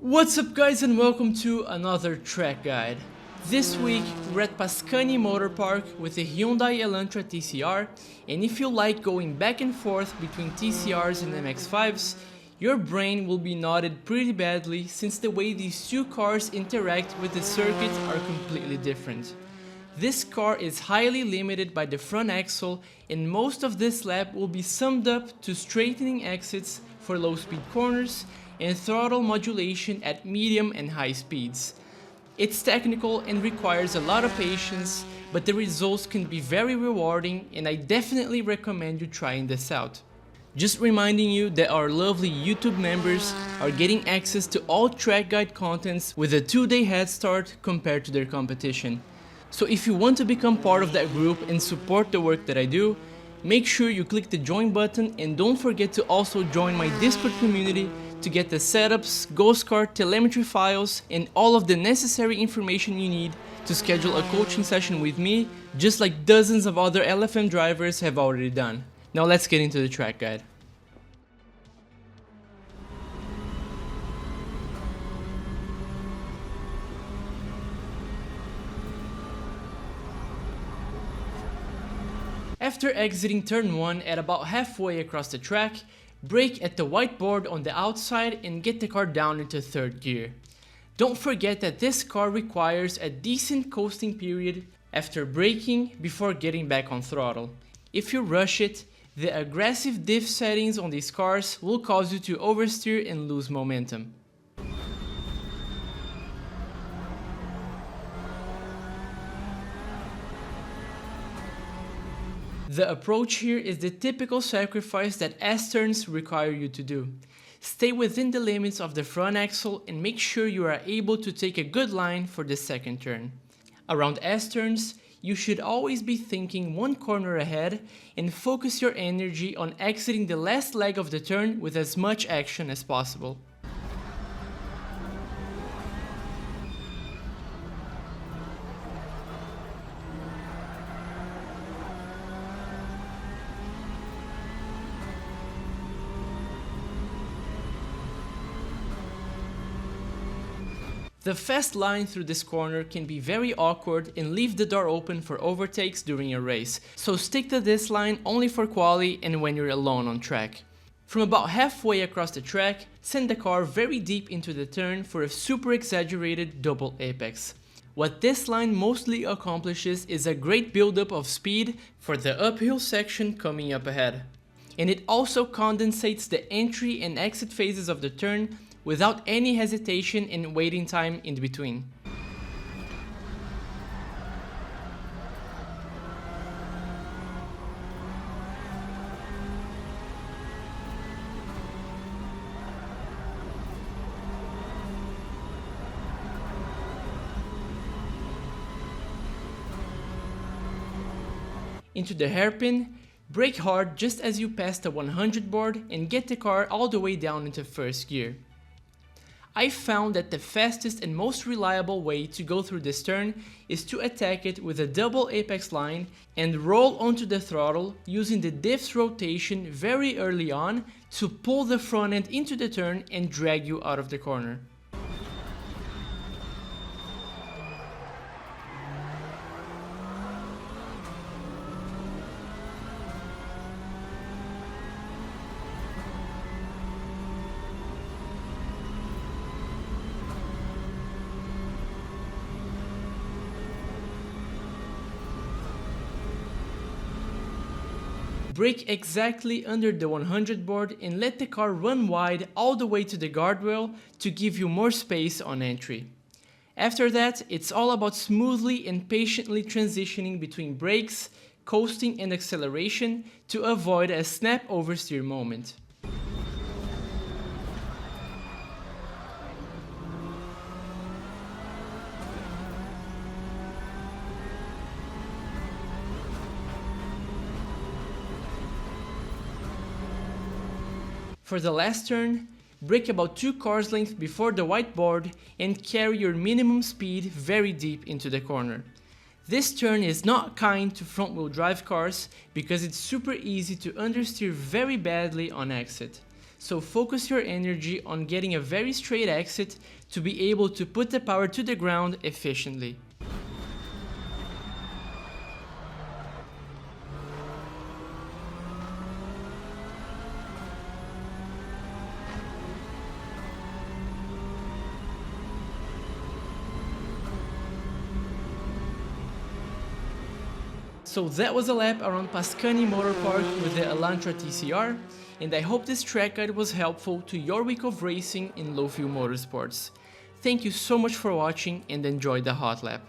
What's up guys and welcome to another track guide. This week we're at Pascani Motorpark with the Hyundai Elantra TCR, and if you like going back and forth between TCRs and MX-5s, your brain will be knotted pretty badly since the way these two cars interact with the circuit are completely different. This car is highly limited by the front axle, and most of this lap will be summed up to straightening exits for low speed corners and throttle modulation at medium and high speeds. It's technical and requires a lot of patience, but the results can be very rewarding, and I definitely recommend you trying this out. Just reminding you that our lovely YouTube members are getting access to all track guide contents with a 2-day head start compared to their competition. So if you want to become part of that group and support the work that I do, make sure you click the join button, and don't forget to also join my Discord community to get the setups, ghost car, telemetry files, and all of the necessary information you need to schedule a coaching session with me, just like dozens of other LFM drivers have already done. Now let's get into the track guide. After exiting turn 1 at about halfway across the track, brake at the white board on the outside and get the car down into 3rd gear. Don't forget that this car requires a decent coasting period after braking before getting back on throttle. If you rush it, the aggressive diff settings on these cars will cause you to oversteer and lose momentum. The approach here is the typical sacrifice that S-turns require you to do. Stay within the limits of the front axle and make sure you are able to take a good line for the 2nd turn. Around S-turns, you should always be thinking one corner ahead and focus your energy on exiting the last leg of the turn with as much action as possible. The fast line through this corner can be very awkward and leave the door open for overtakes during a race, so stick to this line only for quali and when you're alone on track. From about halfway across the track, send the car very deep into the turn for a super exaggerated double apex. What this line mostly accomplishes is a great buildup of speed for the uphill section coming up ahead. And it also condensates the entry and exit phases of the turn without any hesitation and waiting time in between. Into the hairpin, brake hard just as you pass the 100 board and get the car all the way down into 1st gear. I found that the fastest and most reliable way to go through this turn is to attack it with a double apex line and roll onto the throttle using the diff's rotation very early on to pull the front end into the turn and drag you out of the corner. Brake exactly under the 100 board and let the car run wide all the way to the guardrail to give you more space on entry. After that, it's all about smoothly and patiently transitioning between brakes, coasting and acceleration to avoid a snap oversteer moment. For the last turn, brake about 2 cars lengths before the white board and carry your minimum speed very deep into the corner. This turn is not kind to front wheel drive cars because it's super easy to understeer very badly on exit. so focus your energy on getting a very straight exit to be able to put the power to the ground efficiently. So that was a lap around Pascani Motorpark with the Elantra TCR, and I hope this track guide was helpful to your week of racing in low fuel motorsports. Thank you so much for watching and enjoy the hot lap.